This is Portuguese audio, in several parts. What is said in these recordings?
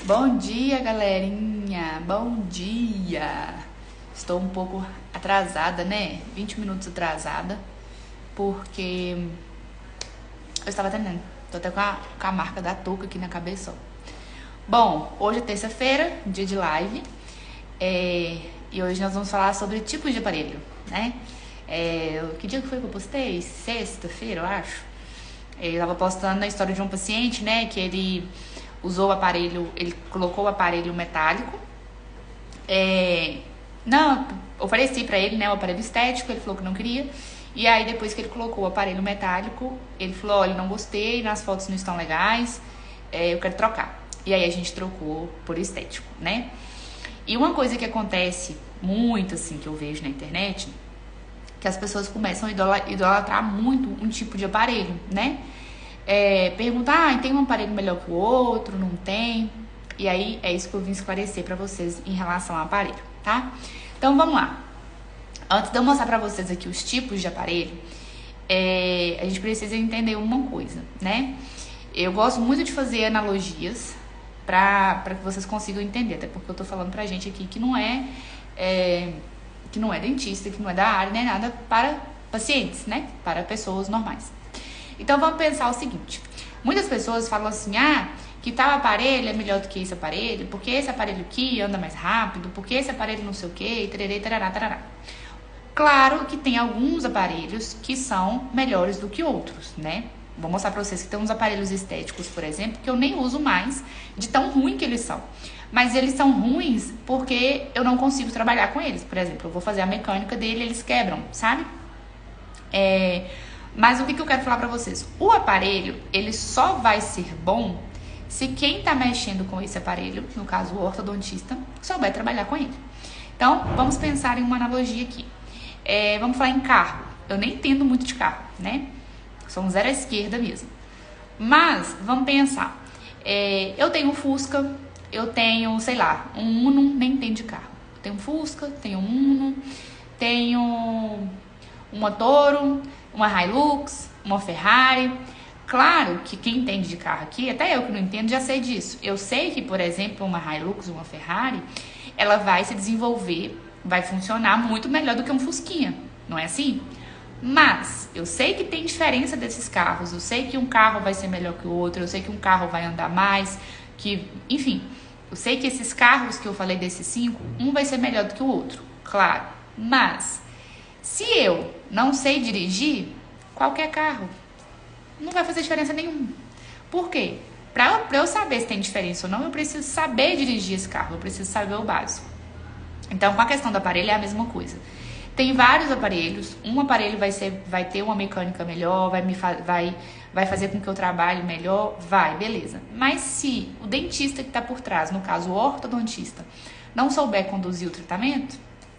Bom dia, galerinha! Bom dia! Estou um pouco atrasada, né? 20 minutos atrasada, porque eu estava atendendo. Tô até com a marca da touca aqui na cabeça, ó. Bom, hoje é terça-feira, dia de live, e hoje nós vamos falar sobre tipos de aparelho, né? Que dia que foi que eu postei? Sexta-feira, eu acho. Eu tava postando a história de um paciente, né? Que ele usou o aparelho, ele colocou o aparelho metálico. Não, ofereci pra ele, né, o aparelho estético, ele falou que não queria. E aí depois que ele colocou o aparelho metálico, ele falou, olha, não gostei, nas fotos não estão legais, eu quero trocar. E aí a gente trocou por estético, né? E uma coisa que acontece muito, assim, que eu vejo na internet, que as pessoas começam a idolatrar muito um tipo de aparelho, né? Perguntar, tem um aparelho melhor que o outro, não tem? E aí é isso que eu vim esclarecer pra vocês em relação ao aparelho, tá? Então vamos lá. Antes de eu mostrar pra vocês aqui os tipos de aparelho, a gente precisa entender uma coisa, né? Eu gosto muito de fazer analogias pra que vocês consigam entender, até porque eu tô falando pra gente aqui que não é dentista, que não é da área, nem nada, para pacientes, né? Para pessoas normais. Então vamos pensar o seguinte: muitas pessoas falam assim, que tal aparelho é melhor do que esse aparelho, porque esse aparelho aqui anda mais rápido, porque esse aparelho não sei o que, tererê, tarará, tarará. Claro que tem alguns aparelhos que são melhores do que outros, né? Vou mostrar pra vocês que tem uns aparelhos estéticos, por exemplo, que eu nem uso mais, de tão ruim que eles são. Mas eles são ruins porque eu não consigo trabalhar com eles. Por exemplo, eu vou fazer a mecânica dele, eles quebram, sabe? Mas o que eu quero falar pra vocês? O aparelho, ele só vai ser bom se quem tá mexendo com esse aparelho, no caso o ortodontista, souber trabalhar com ele. Então, vamos pensar em uma analogia aqui. Vamos falar em carro. Eu nem entendo muito de carro, né? Sou um zero à esquerda mesmo. Mas, vamos pensar. Eu tenho um Fusca, eu tenho, sei lá, um Uno, nem entendo de carro. Tenho um Fusca, tenho um Uno, tenho uma Toro, uma Hilux, uma Ferrari. Claro que quem entende de carro aqui, até eu que não entendo, já sei disso. Eu sei que, por exemplo, uma Hilux, uma Ferrari, ela vai se desenvolver, vai funcionar muito melhor do que um Fusquinha, não é assim? Mas eu sei que tem diferença desses carros, eu sei que um carro vai ser melhor que o outro, eu sei que um carro vai andar mais, enfim, eu sei que esses carros que eu falei desses 5, um vai ser melhor do que o outro, claro. Mas se eu não sei dirigir, qualquer carro não vai fazer diferença nenhuma. Por quê? Pra eu saber se tem diferença ou não, eu preciso saber dirigir esse carro, eu preciso saber o básico. Então, com a questão do aparelho é a mesma coisa. Tem vários aparelhos, um aparelho vai ter uma mecânica melhor, vai fazer com que eu trabalhe melhor, beleza. Mas se o dentista que está por trás, no caso o ortodontista, não souber conduzir o tratamento,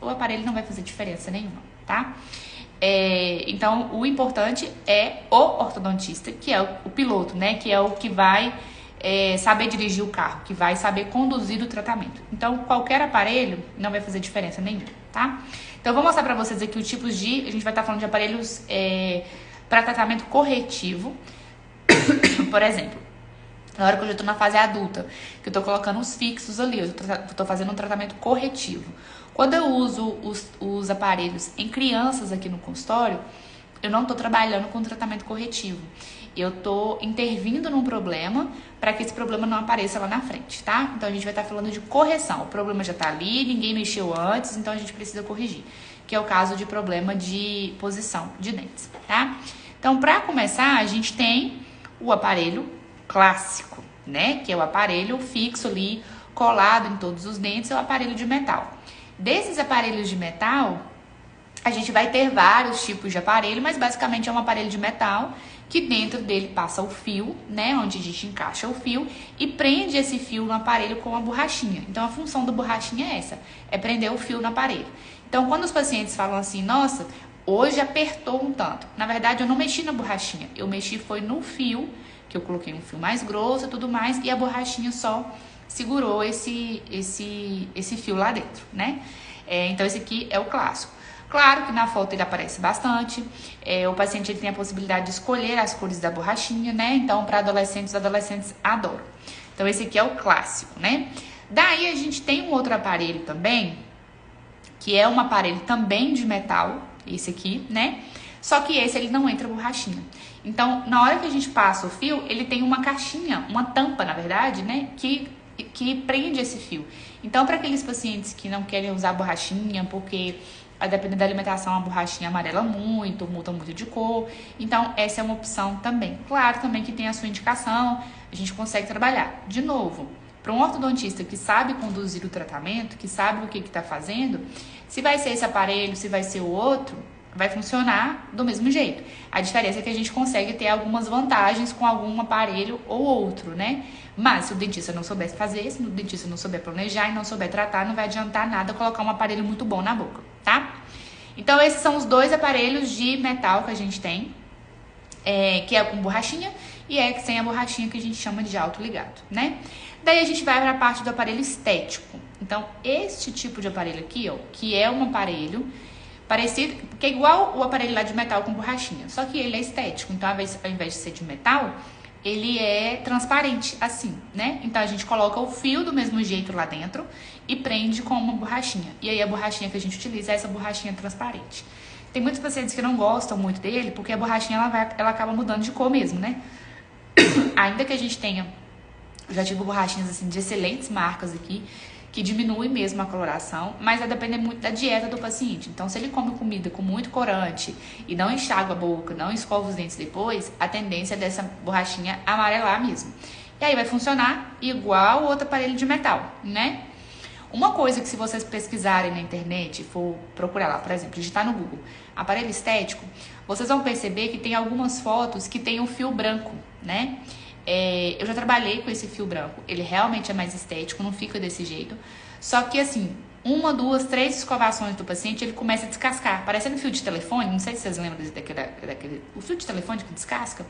o aparelho não vai fazer diferença nenhuma, tá? Então, o importante é o ortodontista, que é o piloto, né? Que é o que vai saber dirigir o carro, que vai saber conduzir o tratamento. Então, qualquer aparelho não vai fazer diferença nenhuma, tá? Então, eu vou mostrar pra vocês aqui os tipos a gente vai estar falando de aparelhos para tratamento corretivo. Por exemplo, na hora que eu já tô na fase adulta, que eu tô colocando os fixos ali, eu tô fazendo um tratamento corretivo. Quando eu uso os aparelhos em crianças aqui no consultório, eu não tô trabalhando com tratamento corretivo. Eu tô intervindo num problema para que esse problema não apareça lá na frente, tá? Então a gente vai estar falando de correção. O problema já tá ali, ninguém mexeu antes, então a gente precisa corrigir. Que é o caso de problema de posição de dentes, tá? Então, para começar, a gente tem o aparelho clássico, né? Que é o aparelho fixo ali, colado em todos os dentes, é o aparelho de metal. Desses aparelhos de metal, a gente vai ter vários tipos de aparelho, mas basicamente é um aparelho de metal que dentro dele passa o fio, né, onde a gente encaixa o fio e prende esse fio no aparelho com a borrachinha. Então, a função da borrachinha é essa, é prender o fio no aparelho. Então, quando os pacientes falam assim, nossa, hoje apertou um tanto. Na verdade, eu não mexi na borrachinha, eu mexi foi no fio, que eu coloquei um fio mais grosso e tudo mais, e a borrachinha só segurou esse fio lá dentro, né? Então, esse aqui é o clássico. Claro que na foto ele aparece bastante. O paciente ele tem a possibilidade de escolher as cores da borrachinha, né? Então, para adolescentes, os adolescentes adoram. Então, esse aqui é o clássico, né? Daí, a gente tem um outro aparelho também, que é um aparelho também de metal, esse aqui, né? Só que esse, ele não entra borrachinha. Então, na hora que a gente passa o fio, ele tem uma caixinha, uma tampa, na verdade, né? Que prende esse fio. Então, para aqueles pacientes que não querem usar borrachinha, porque a depender da alimentação, a borrachinha amarela muito, muda muito de cor. Então, essa é uma opção também. Claro também que tem a sua indicação, a gente consegue trabalhar. De novo, para um ortodontista que sabe conduzir o tratamento, que sabe o que está fazendo, se vai ser esse aparelho, se vai ser o outro, vai funcionar do mesmo jeito. A diferença é que a gente consegue ter algumas vantagens com algum aparelho ou outro, né? Mas se o dentista não souber fazer, se o dentista não souber planejar e não souber tratar, não vai adiantar nada colocar um aparelho muito bom na boca, tá? Então, esses são os dois aparelhos de metal que a gente tem, que é com borrachinha e é sem a borrachinha, que a gente chama de autoligado, né? Daí a gente vai para a parte do aparelho estético. Então, este tipo de aparelho aqui, ó, que é um aparelho parecido, que é igual o aparelho lá de metal com borrachinha, só que ele é estético. Então, ao invés de ser de metal, ele é transparente, assim, né? Então, a gente coloca o fio do mesmo jeito lá dentro e prende com uma borrachinha. E aí, a borrachinha que a gente utiliza é essa borrachinha transparente. Tem muitos pacientes que não gostam muito dele, porque a borrachinha, ela acaba mudando de cor mesmo, né? Ainda que a gente tenha, já tive borrachinhas, assim, de excelentes marcas aqui, que diminui mesmo a coloração, mas vai depender muito da dieta do paciente. Então, se ele come comida com muito corante e não enxágua a boca, não escova os dentes depois, a tendência é dessa borrachinha amarelar mesmo. E aí vai funcionar igual o outro aparelho de metal, né? Uma coisa que, se vocês pesquisarem na internet, for procurar lá, por exemplo, digitar no Google, aparelho estético, vocês vão perceber que tem algumas fotos que tem um fio branco, né? Eu já trabalhei com esse fio branco, ele realmente é mais estético, não fica desse jeito. Só que assim, 1, 2, 3 escovações do paciente, ele começa a descascar, parecendo fio de telefone, não sei se vocês lembram daquele o fio de telefone que descasca.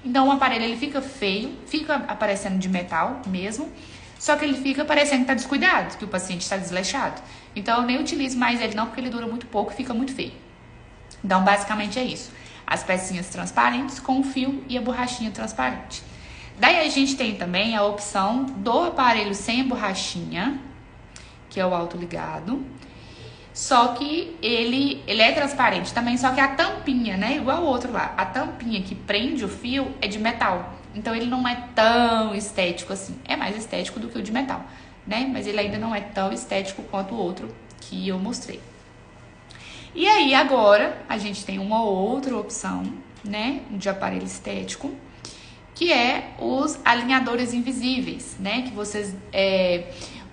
Então o aparelho, ele fica feio, fica aparecendo de metal mesmo, só que ele fica parecendo que tá descuidado, que o paciente está desleixado. Então eu nem utilizo mais ele não, porque ele dura muito pouco e fica muito feio. Então basicamente é isso, as pecinhas transparentes com o fio e a borrachinha transparente. Daí a gente tem também a opção do aparelho sem borrachinha, que é o autoligado. Só que ele é transparente também, só que a tampinha, né, igual o outro lá, a tampinha que prende o fio é de metal. Então ele não é tão estético assim, é mais estético do que o de metal, né? Mas ele ainda não é tão estético quanto o outro que eu mostrei. E aí agora a gente tem uma outra opção, né, de aparelho estético, que é os alinhadores invisíveis, né? Que vocês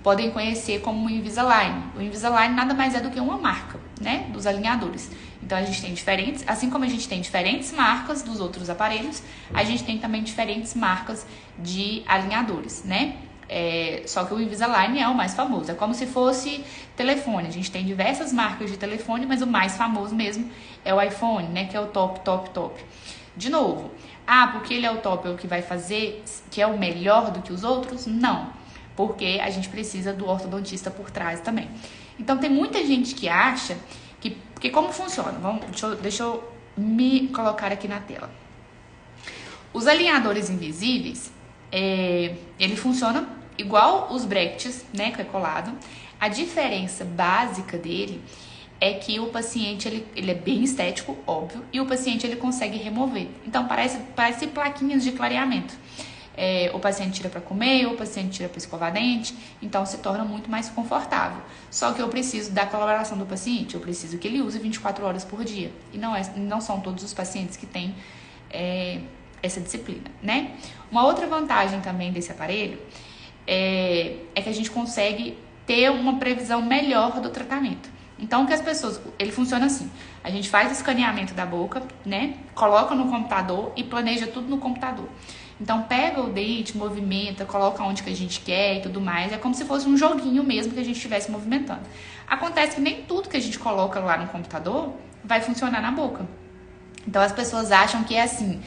podem conhecer como o Invisalign. O Invisalign nada mais é do que uma marca, né? Dos alinhadores. Então, a gente tem diferentes, assim como a gente tem diferentes marcas dos outros aparelhos, a gente tem também diferentes marcas de alinhadores, né? Só que o Invisalign é o mais famoso. É como se fosse telefone. A gente tem diversas marcas de telefone, mas o mais famoso mesmo é o iPhone, né? Que é o top, top, top. De novo, porque ele é o top, é o que vai fazer, que é o melhor do que os outros? Não, porque a gente precisa do ortodontista por trás também. Então, tem muita gente que acha que como funciona? Deixa eu me colocar aqui na tela. Os alinhadores invisíveis, ele funciona igual os brackets, né, que é colado. A diferença básica dele é que o paciente, ele é bem estético, óbvio, e o paciente, ele consegue remover. Então, parece plaquinhas de clareamento. O paciente tira para comer, o paciente tira para escovar dente, então se torna muito mais confortável. Só que eu preciso da colaboração do paciente, eu preciso que ele use 24 horas por dia. E não são todos os pacientes que têm essa disciplina, né? Uma outra vantagem também desse aparelho é que a gente consegue ter uma previsão melhor do tratamento. Então, que as pessoas, ele funciona assim, a gente faz o escaneamento da boca, né, coloca no computador e planeja tudo no computador. Então, pega o dente, movimenta, coloca onde que a gente quer e tudo mais, é como se fosse um joguinho mesmo que a gente estivesse movimentando. Acontece que nem tudo que a gente coloca lá no computador vai funcionar na boca. Então, as pessoas acham que é assim,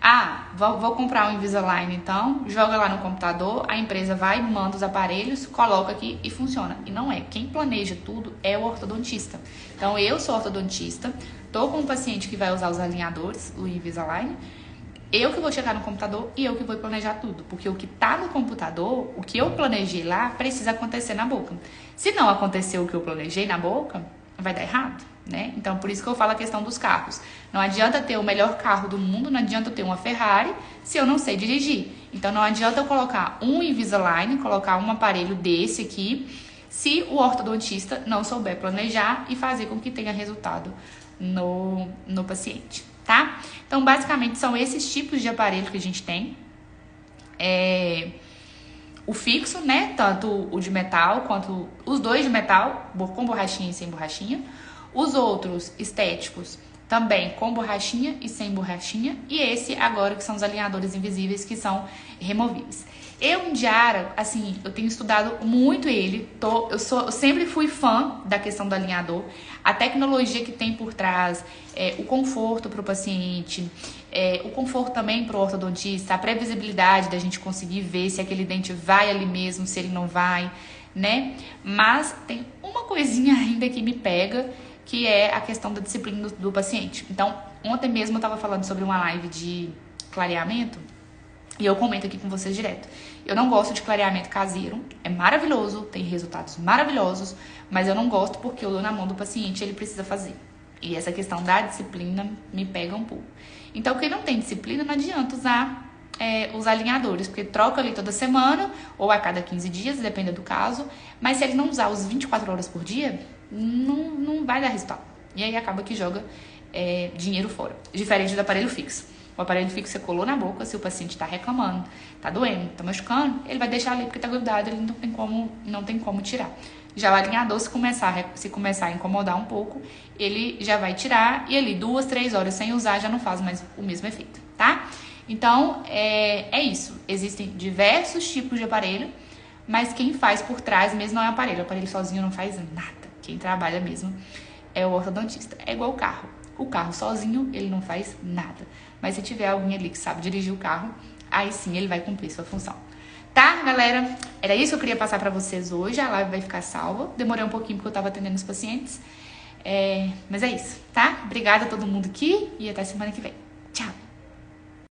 Ah, vou comprar um Invisalign então, joga lá no computador, a empresa vai, manda os aparelhos, coloca aqui e funciona. E não é. Quem planeja tudo é o ortodontista. Então eu sou ortodontista, tô com um paciente que vai usar os alinhadores, o Invisalign, eu que vou chegar no computador e eu que vou planejar tudo. Porque o que tá no computador, o que eu planejei lá, precisa acontecer na boca. Se não acontecer o que eu planejei na boca, vai dar errado, né? Então, por isso que eu falo a questão dos carros. Não adianta ter o melhor carro do mundo, não adianta eu ter uma Ferrari se eu não sei dirigir. Então, não adianta eu colocar um Invisalign, colocar um aparelho desse aqui, se o ortodontista não souber planejar e fazer com que tenha resultado no paciente, tá? Então, basicamente, são esses tipos de aparelho que a gente tem. O fixo, né? Tanto o de metal quanto os dois de metal, com borrachinha e sem borrachinha. Os outros estéticos também com borrachinha e sem borrachinha. E esse agora que são os alinhadores invisíveis que são removíveis. Eu, Indiara, assim, eu tenho estudado muito ele. Eu sempre fui fã da questão do alinhador. A tecnologia que tem por trás, o conforto para o paciente, o conforto também para o ortodontista, a previsibilidade da gente conseguir ver se aquele dente vai ali mesmo, se ele não vai, né? Mas tem uma coisinha ainda que me pega, que é a questão da disciplina do paciente. Então, ontem mesmo eu estava falando sobre uma live de clareamento, e eu comento aqui com vocês direto. Eu não gosto de clareamento caseiro. É maravilhoso, tem resultados maravilhosos, mas eu não gosto porque eu dou na mão do paciente, ele precisa fazer. E essa questão da disciplina me pega um pouco. Então, quem não tem disciplina, não adianta usar os alinhadores, porque troca ali toda semana ou a cada 15 dias, depende do caso. Mas se ele não usar os 24 horas por dia, não vai dar resultado. E aí acaba que joga dinheiro fora. Diferente do aparelho fixo. O aparelho fixo você colou na boca, se o paciente tá reclamando, tá doendo, tá machucando, ele vai deixar ali porque tá grudado, ele não tem como tirar. Já o alinhador, se começar a incomodar um pouco, ele já vai tirar e ali 2, 3 horas sem usar já não faz mais o mesmo efeito, tá? Então, é isso. Existem diversos tipos de aparelho, mas quem faz por trás mesmo não é o aparelho sozinho não faz nada. Quem trabalha mesmo é o ortodontista. É igual o carro. O carro sozinho, ele não faz nada. Mas se tiver alguém ali que sabe dirigir o carro, aí sim ele vai cumprir sua função. Tá, galera? Era isso que eu queria passar pra vocês hoje. A live vai ficar salva. Demorei um pouquinho porque eu tava atendendo os pacientes. Mas é isso, tá? Obrigada a todo mundo aqui e até semana que vem.